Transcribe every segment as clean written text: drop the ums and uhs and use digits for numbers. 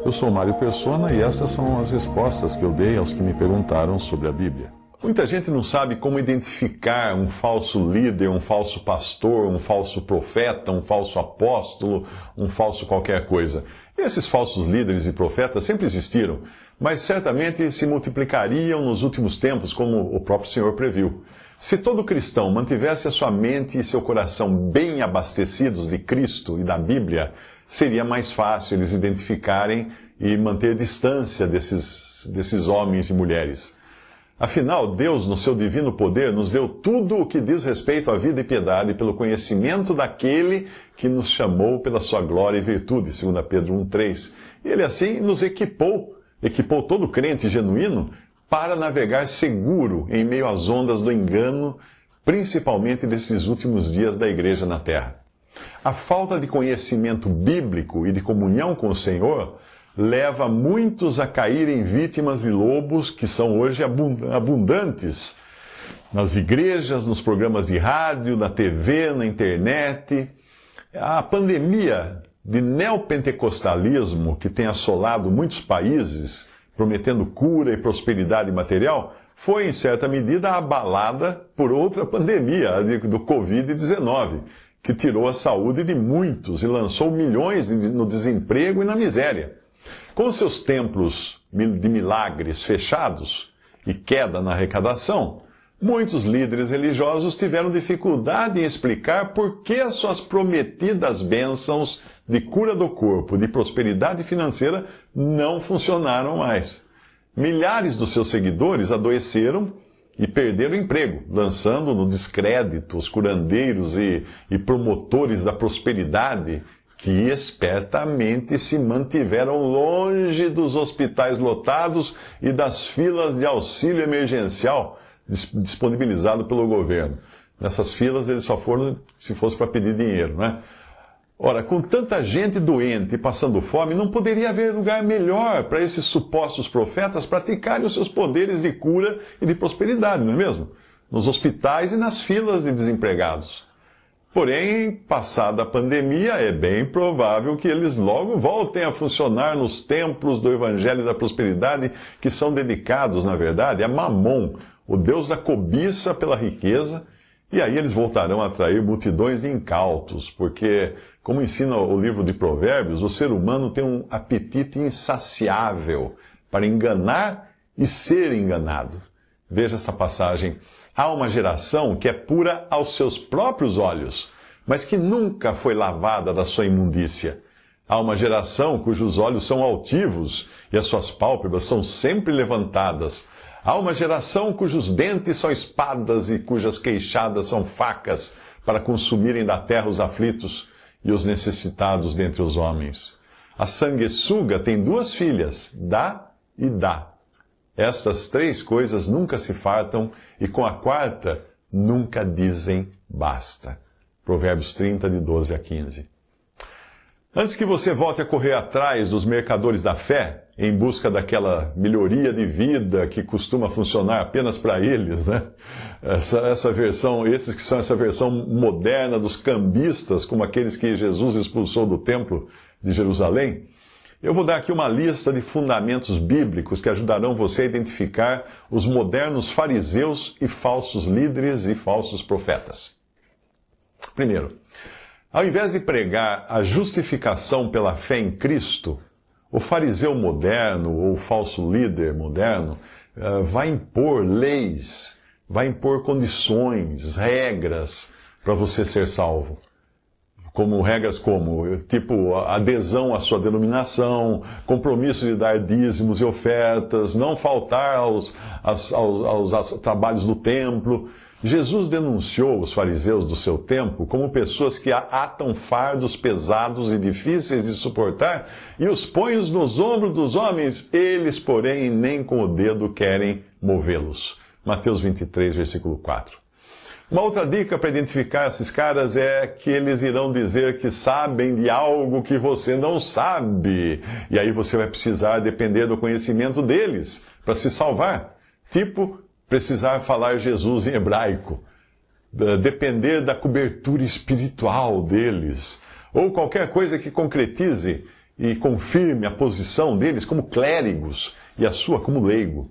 Eu sou Mário Persona e essas são as respostas que eu dei aos que me perguntaram sobre a Bíblia. Muita gente não sabe como identificar um falso líder, um falso pastor, um falso profeta, um falso apóstolo, um falso qualquer coisa. Esses falsos líderes e profetas sempre existiram, mas certamente se multiplicariam nos últimos tempos, como o próprio Senhor previu. Se todo cristão mantivesse a sua mente e seu coração bem abastecidos de Cristo e da Bíblia, seria mais fácil eles identificarem e manter distância desses homens e mulheres. Afinal, Deus, no seu divino poder, nos deu tudo o que diz respeito à vida e piedade pelo conhecimento daquele que nos chamou pela sua glória e virtude, 2 Pedro 1,3. E Ele assim nos equipou todo crente genuíno para navegar seguro em meio às ondas do engano, principalmente desses últimos dias da igreja na terra. A falta de conhecimento bíblico e de comunhão com o Senhor leva muitos a caírem vítimas de lobos que são hoje abundantes nas igrejas, nos programas de rádio, na TV, na internet. A pandemia de neopentecostalismo que tem assolado muitos países, prometendo cura e prosperidade material, foi, em certa medida, abalada por outra pandemia, a do Covid-19, que tirou a saúde de muitos e lançou milhões no desemprego e na miséria. Com seus templos de milagres fechados e queda na arrecadação, muitos líderes religiosos tiveram dificuldade em explicar por que as suas prometidas bênçãos de cura do corpo, de prosperidade financeira, não funcionaram mais. Milhares dos seus seguidores adoeceram e perderam o emprego, lançando no descrédito os curandeiros e promotores da prosperidade que espertamente se mantiveram longe dos hospitais lotados e das filas de auxílio emergencial disponibilizado pelo governo. Nessas filas eles só foram se fosse para pedir dinheiro, né? Ora, com tanta gente doente e passando fome, não poderia haver lugar melhor para esses supostos profetas praticarem os seus poderes de cura e de prosperidade, não é mesmo? Nos hospitais e nas filas de desempregados. Porém, passada a pandemia, é bem provável que eles logo voltem a funcionar nos templos do Evangelho da Prosperidade, que são dedicados, na verdade, a Mamon, o deus da cobiça pela riqueza, e aí eles voltarão a atrair multidões de incautos, porque, como ensina o livro de Provérbios, o ser humano tem um apetite insaciável para enganar e ser enganado. Veja essa passagem. Há uma geração que é pura aos seus próprios olhos, mas que nunca foi lavada da sua imundícia. Há uma geração cujos olhos são altivos e as suas pálpebras são sempre levantadas. Há uma geração cujos dentes são espadas e cujas queixadas são facas para consumirem da terra os aflitos e os necessitados dentre os homens. A sanguessuga tem 2 filhas, Dá e Dá. Estas 3 coisas nunca se fartam e com a 4ª nunca dizem basta. Provérbios 30, de 12 a 15. Antes que você volte a correr atrás dos mercadores da fé, em busca daquela melhoria de vida que costuma funcionar apenas para eles, né? Esses que são essa versão moderna dos cambistas, como aqueles que Jesus expulsou do templo de Jerusalém, eu vou dar aqui uma lista de fundamentos bíblicos que ajudarão você a identificar os modernos fariseus e falsos líderes e falsos profetas. Primeiro, ao invés de pregar a justificação pela fé em Cristo, o fariseu moderno ou o falso líder moderno vai impor leis, vai impor condições, regras para você ser salvo. Regras como, tipo, adesão à sua denominação, compromisso de dar dízimos e ofertas, não faltar aos trabalhos do templo. Jesus denunciou os fariseus do seu tempo como pessoas que atam fardos pesados e difíceis de suportar e os põem nos ombros dos homens, eles, porém, nem com o dedo querem movê-los. Mateus 23, versículo 4. Uma outra dica para identificar esses caras é que eles irão dizer que sabem de algo que você não sabe. E aí você vai precisar depender do conhecimento deles para se salvar. Tipo, precisar falar Jesus em hebraico. Depender da cobertura espiritual deles. Ou qualquer coisa que concretize e confirme a posição deles como clérigos e a sua como leigo.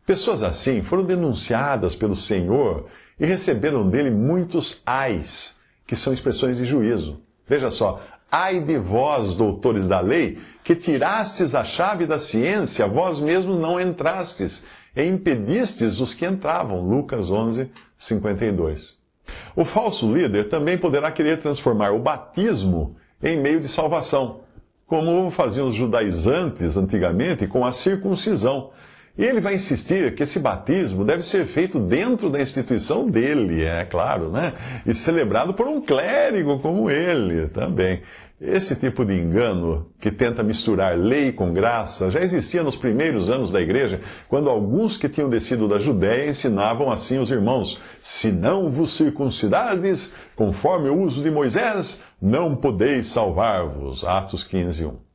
Pessoas assim foram denunciadas pelo Senhor e receberam dele muitos ais, que são expressões de juízo. Veja só, ai de vós, doutores da lei, que tirastes a chave da ciência, vós mesmos não entrastes, e impedistes os que entravam. Lucas 11, 52. O falso líder também poderá querer transformar o batismo em meio de salvação, como faziam os judaizantes antigamente com a circuncisão. E ele vai insistir que esse batismo deve ser feito dentro da instituição dele, é claro, né? E celebrado por um clérigo como ele também. Esse tipo de engano, que tenta misturar lei com graça, já existia nos primeiros anos da igreja, quando alguns que tinham descido da Judéia ensinavam assim os irmãos: se não vos circuncidardes, conforme o uso de Moisés, não podeis salvar-vos. Atos 15, 1.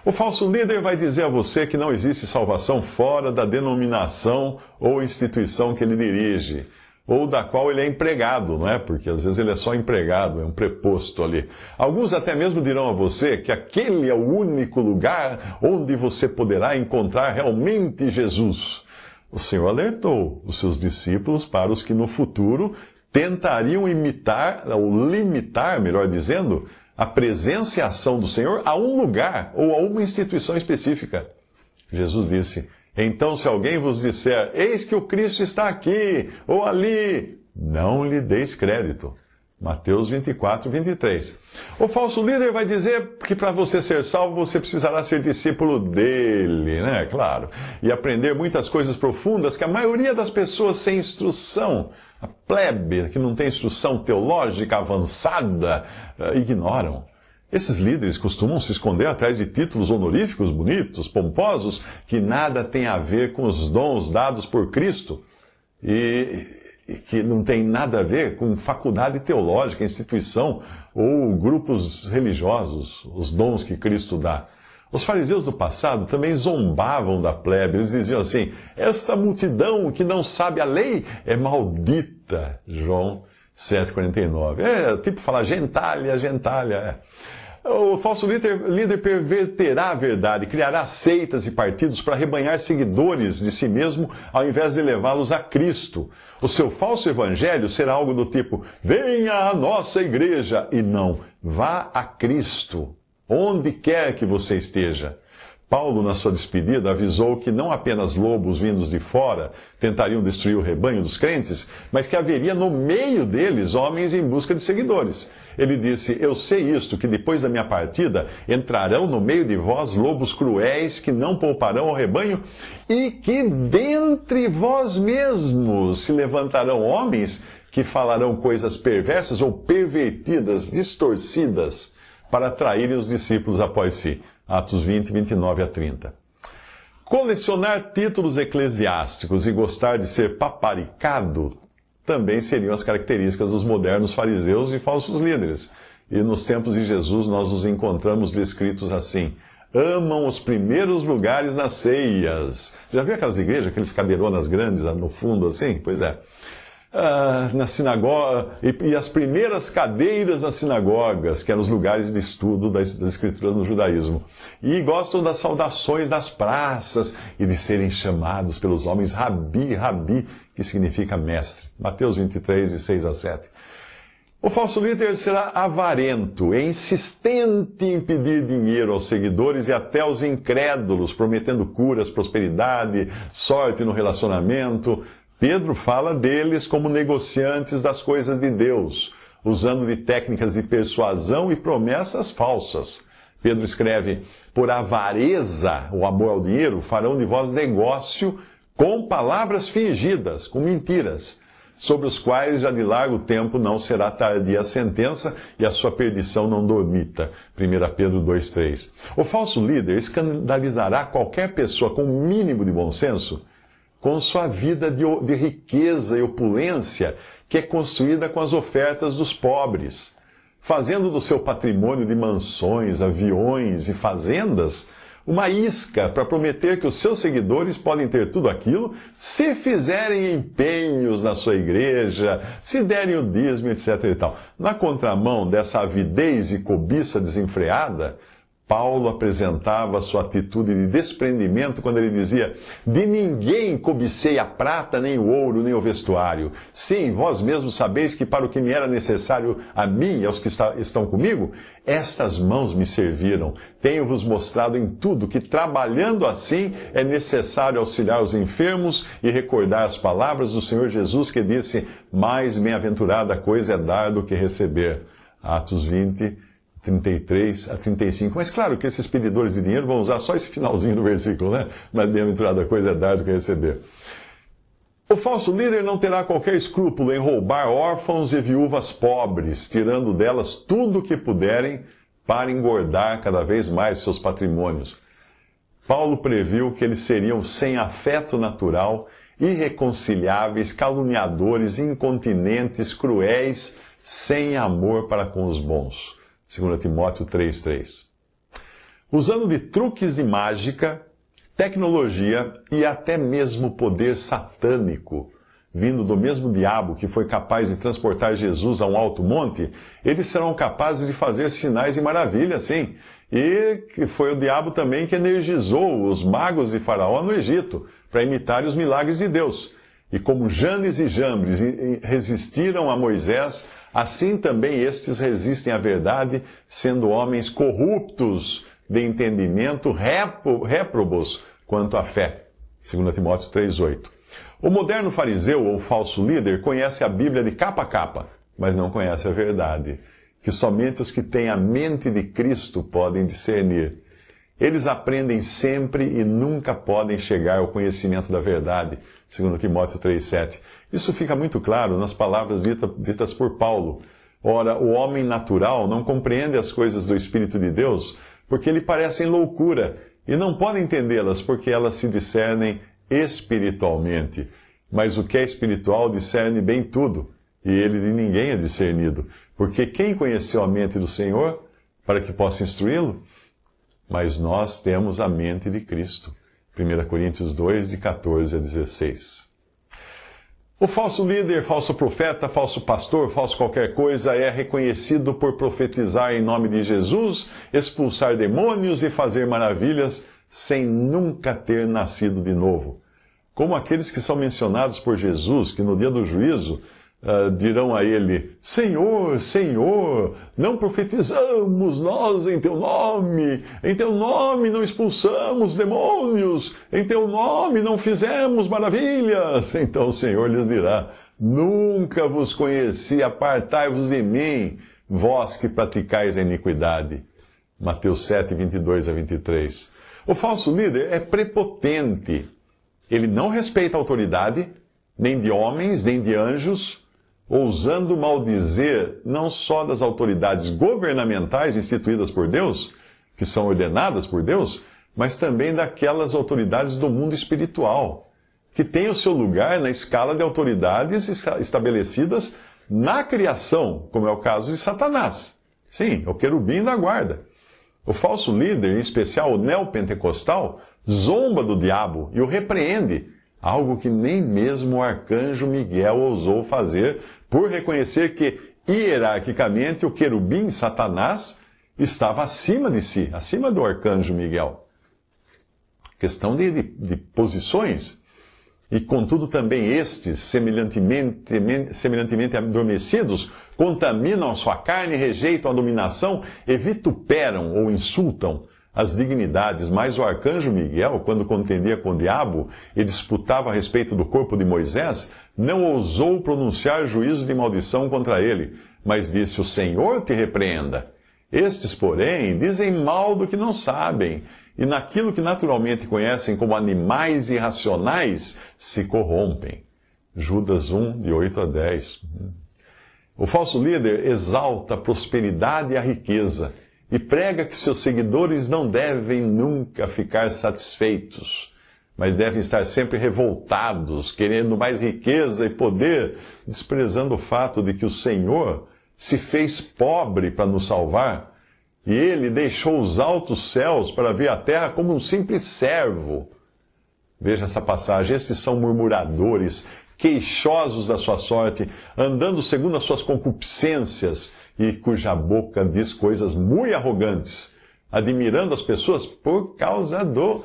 O falso líder vai dizer a você que não existe salvação fora da denominação ou instituição que ele dirige, ou da qual ele é empregado, não é? Porque às vezes ele é só empregado, é um preposto ali. Alguns até mesmo dirão a você que aquele é o único lugar onde você poderá encontrar realmente Jesus. O Senhor alertou os seus discípulos para os que no futuro tentariam imitar, ou limitar, melhor dizendo, a presença e a ação do Senhor a um lugar ou a uma instituição específica. Jesus disse: então, se alguém vos disser, eis que o Cristo está aqui ou ali, não lhe deis crédito. Mateus 24, 23. O falso líder vai dizer que para você ser salvo, você precisará ser discípulo dele, né? Claro. E aprender muitas coisas profundas que a maioria das pessoas sem instrução, a plebe, que não tem instrução teológica avançada, ignoram. Esses líderes costumam se esconder atrás de títulos honoríficos bonitos, pomposos, que nada têm a ver com os dons dados por Cristo e que não tem nada a ver com faculdade teológica, instituição ou grupos religiosos, os dons que Cristo dá. Os fariseus do passado também zombavam da plebe. Eles diziam assim: esta multidão que não sabe a lei é maldita. João 7,49. É tipo falar gentalha, gentalha. O falso líder perverterá a verdade, criará seitas e partidos para rebanhar seguidores de si mesmo, ao invés de levá-los a Cristo. O seu falso evangelho será algo do tipo: venha à nossa igreja, e não, vá a Cristo, onde quer que você esteja. Paulo, na sua despedida, avisou que não apenas lobos vindos de fora tentariam destruir o rebanho dos crentes, mas que haveria no meio deles homens em busca de seguidores. Ele disse: eu sei isto, que depois da minha partida entrarão no meio de vós lobos cruéis que não pouparão ao rebanho, e que dentre vós mesmos se levantarão homens que falarão coisas perversas ou pervertidas, distorcidas, para atraírem os discípulos após si. Atos 20, 29 a 30. Colecionar títulos eclesiásticos e gostar de ser paparicado também seriam as características dos modernos fariseus e falsos líderes. E nos tempos de Jesus nós os encontramos descritos assim: amam os primeiros lugares nas ceias. Já viu aquelas igrejas, aqueles cadeironas grandes no fundo assim? Pois é. Na sinagoga, e as primeiras cadeiras nas sinagogas, que eram os lugares de estudo das Escrituras no judaísmo. E gostam das saudações das praças e de serem chamados pelos homens Rabi, Rabi, que significa mestre. Mateus 23, de 6 a 7. O falso líder será avarento e insistente em pedir dinheiro aos seguidores e até aos incrédulos, prometendo curas, prosperidade, sorte no relacionamento. Pedro fala deles como negociantes das coisas de Deus, usando de técnicas de persuasão e promessas falsas. Pedro escreve: por avareza, o amor ao dinheiro, farão de vós negócio com palavras fingidas, com mentiras, sobre os quais já de largo tempo não será tardia a sentença e a sua perdição não dormita. 1 Pedro 2,3. O falso líder escandalizará qualquer pessoa com o mínimo de bom senso com sua vida de riqueza e opulência, que é construída com as ofertas dos pobres, fazendo do seu patrimônio de mansões, aviões e fazendas uma isca para prometer que os seus seguidores podem ter tudo aquilo se fizerem empenhos na sua igreja, se derem o dízimo, etc. e tal. Na contramão dessa avidez e cobiça desenfreada, Paulo apresentava sua atitude de desprendimento quando ele dizia: de ninguém cobicei a prata, nem o ouro, nem o vestuário. Sim, vós mesmos sabeis que para o que me era necessário a mim e aos que estão comigo, estas mãos me serviram. Tenho-vos mostrado em tudo que, trabalhando assim, é necessário auxiliar os enfermos e recordar as palavras do Senhor Jesus, que disse: mais bem-aventurada coisa é dar do que receber. Atos 20, 33 a 35. Mas claro que esses pedidores de dinheiro vão usar só esse finalzinho do versículo, né? Mas bem-aventurada coisa é dar do que receber. O falso líder não terá qualquer escrúpulo em roubar órfãos e viúvas pobres, tirando delas tudo o que puderem para engordar cada vez mais seus patrimônios. Paulo previu que eles seriam sem afeto natural, irreconciliáveis, caluniadores, incontinentes, cruéis, sem amor para com os bons. 2 Timóteo 3,3. Usando de truques de mágica, tecnologia e até mesmo poder satânico, vindo do mesmo diabo que foi capaz de transportar Jesus a um alto monte, eles serão capazes de fazer sinais e maravilhas, sim. E que foi o diabo também que energizou os magos de Faraó no Egito, para imitarem os milagres de Deus. E como Janes e Jambres resistiram a Moisés, assim também estes resistem à verdade, sendo homens corruptos de entendimento, réprobos quanto à fé. 2 Timóteo 3,8. O moderno fariseu ou falso líder conhece a Bíblia de capa a capa, mas não conhece a verdade, que somente os que têm a mente de Cristo podem discernir. Eles aprendem sempre e nunca podem chegar ao conhecimento da verdade. 2 Timóteo 3,7. Isso fica muito claro nas palavras ditas por Paulo. Ora, o homem natural não compreende as coisas do Espírito de Deus, porque lhe parecem loucura, e não pode entendê-las, porque elas se discernem espiritualmente. Mas o que é espiritual discerne bem tudo, e ele de ninguém é discernido. Porque quem conheceu a mente do Senhor, para que possa instruí-lo? Mas nós temos a mente de Cristo. 1 Coríntios 2, de 14 a 16. O falso líder, falso profeta, falso pastor, falso qualquer coisa é reconhecido por profetizar em nome de Jesus, expulsar demônios e fazer maravilhas sem nunca ter nascido de novo. Como aqueles que são mencionados por Jesus, que no dia do juízo dirão a ele: Senhor, Senhor, não profetizamos nós em teu nome não expulsamos demônios, em teu nome não fizemos maravilhas. Então o Senhor lhes dirá: nunca vos conheci, apartai-vos de mim, vós que praticais a iniquidade. Mateus 7, 22 a 23. O falso líder é prepotente. Ele não respeita a autoridade, nem de homens, nem de anjos, ousando maldizer não só das autoridades governamentais instituídas por Deus, que são ordenadas por Deus, mas também daquelas autoridades do mundo espiritual, que têm o seu lugar na escala de autoridades estabelecidas na criação, como é o caso de Satanás. Sim, o querubim da guarda. O falso líder, em especial o neopentecostal, zomba do diabo e o repreende, algo que nem mesmo o arcanjo Miguel ousou fazer, por reconhecer que, hierarquicamente, o querubim, Satanás, estava acima de si, acima do arcanjo Miguel. Questão de posições. E, contudo, também estes, semelhantemente adormecidos, contaminam a sua carne, rejeitam a dominação e vituperam ou insultam as dignidades, mas o arcanjo Miguel, quando contendia com o diabo e disputava a respeito do corpo de Moisés, não ousou pronunciar juízo de maldição contra ele, mas disse: o Senhor te repreenda. Estes, porém, dizem mal do que não sabem, e naquilo que naturalmente conhecem como animais irracionais, se corrompem. Judas 1, de 8 a 10. O falso líder exalta a prosperidade e a riqueza, e prega que seus seguidores não devem nunca ficar satisfeitos, mas devem estar sempre revoltados, querendo mais riqueza e poder, desprezando o fato de que o Senhor se fez pobre para nos salvar, e Ele deixou os altos céus para vir à terra como um simples servo. Veja essa passagem: estes são murmuradores, queixosos da sua sorte, andando segundo as suas concupiscências, e cuja boca diz coisas muito arrogantes. admirando as pessoas por causa do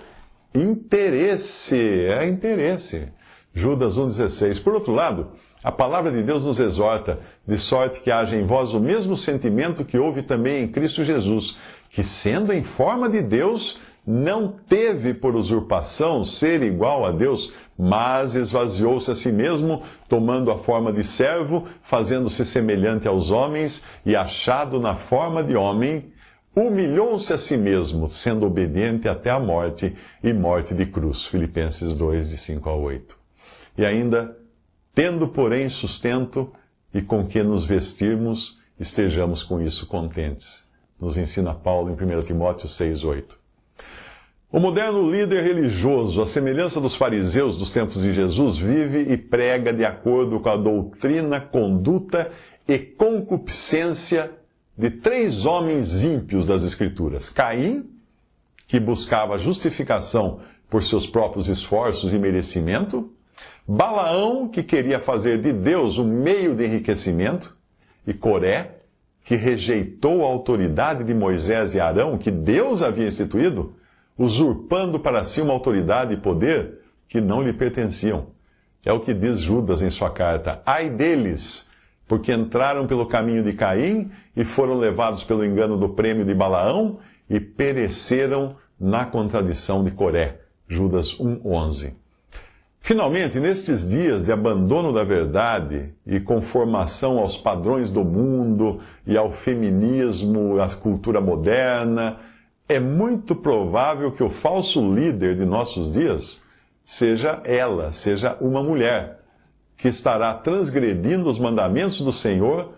interesse. É interesse. Judas 1,16. Por outro lado, a palavra de Deus nos exorta, de sorte que haja em vós o mesmo sentimento que houve também em Cristo Jesus, que sendo em forma de Deus, não teve por usurpação ser igual a Deus, mas esvaziou-se a si mesmo, tomando a forma de servo, fazendo-se semelhante aos homens, e achado na forma de homem, humilhou-se a si mesmo, sendo obediente até a morte, e morte de cruz. Filipenses 2, de 5 a 8. E ainda, tendo, porém, sustento e com que nos vestirmos, estejamos com isso contentes. Nos ensina Paulo em 1 Timóteo 6, 8. O moderno líder religioso, à semelhança dos fariseus dos tempos de Jesus, vive e prega de acordo com a doutrina, conduta e concupiscência de 3 homens ímpios das Escrituras. Caim, que buscava justificação por seus próprios esforços e merecimento. Balaão, que queria fazer de Deus um meio de enriquecimento. E Coré, que rejeitou a autoridade de Moisés e Arão, que Deus havia instituído, usurpando para si uma autoridade e poder que não lhe pertenciam. É o que diz Judas em sua carta. Ai deles, porque entraram pelo caminho de Caim e foram levados pelo engano do prêmio de Balaão e pereceram na contradição de Coré. Judas 1:11. Finalmente, nestes dias de abandono da verdade e conformação aos padrões do mundo e ao feminismo, à cultura moderna, é muito provável que o falso líder de nossos dias seja uma mulher, que estará transgredindo os mandamentos do Senhor,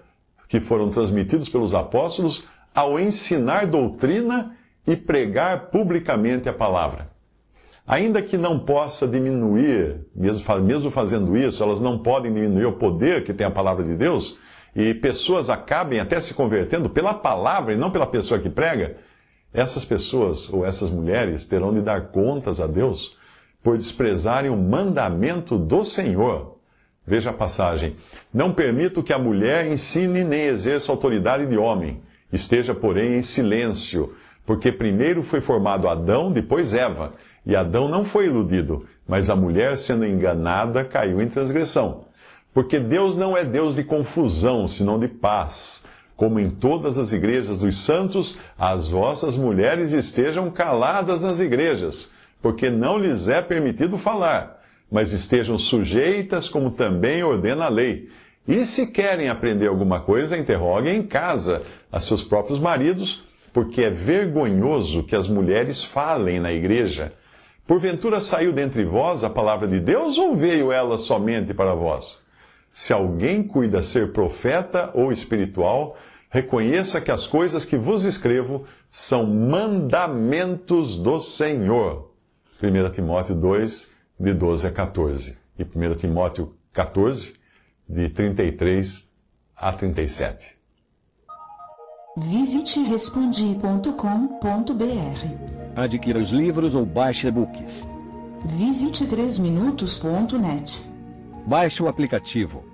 que foram transmitidos pelos apóstolos, ao ensinar doutrina e pregar publicamente a palavra. Ainda que não possa diminuir, mesmo fazendo isso, elas não podem diminuir o poder que tem a palavra de Deus, e pessoas acabem até se convertendo pela palavra e não pela pessoa que prega, essas pessoas, ou essas mulheres, terão de dar contas a Deus por desprezarem o mandamento do Senhor. Veja a passagem. Não permito que a mulher ensine nem exerça autoridade de homem. Esteja, porém, em silêncio, porque primeiro foi formado Adão, depois Eva. E Adão não foi iludido, mas a mulher, sendo enganada, caiu em transgressão. Porque Deus não é Deus de confusão, senão de paz. Como em todas as igrejas dos santos, as vossas mulheres estejam caladas nas igrejas, porque não lhes é permitido falar, mas estejam sujeitas como também ordena a lei. E se querem aprender alguma coisa, interroguem em casa a seus próprios maridos, porque é vergonhoso que as mulheres falem na igreja. Porventura saiu dentre vós a palavra de Deus, ou veio ela somente para vós? Se alguém cuida ser profeta ou espiritual, reconheça que as coisas que vos escrevo são mandamentos do Senhor. 1 Timóteo 2, de 12 a 14. E 1 Timóteo 14, de 33 a 37. Visite respondi.com.br. Adquira os livros ou baixe e-books. Visite 3minutos.net. Baixe o aplicativo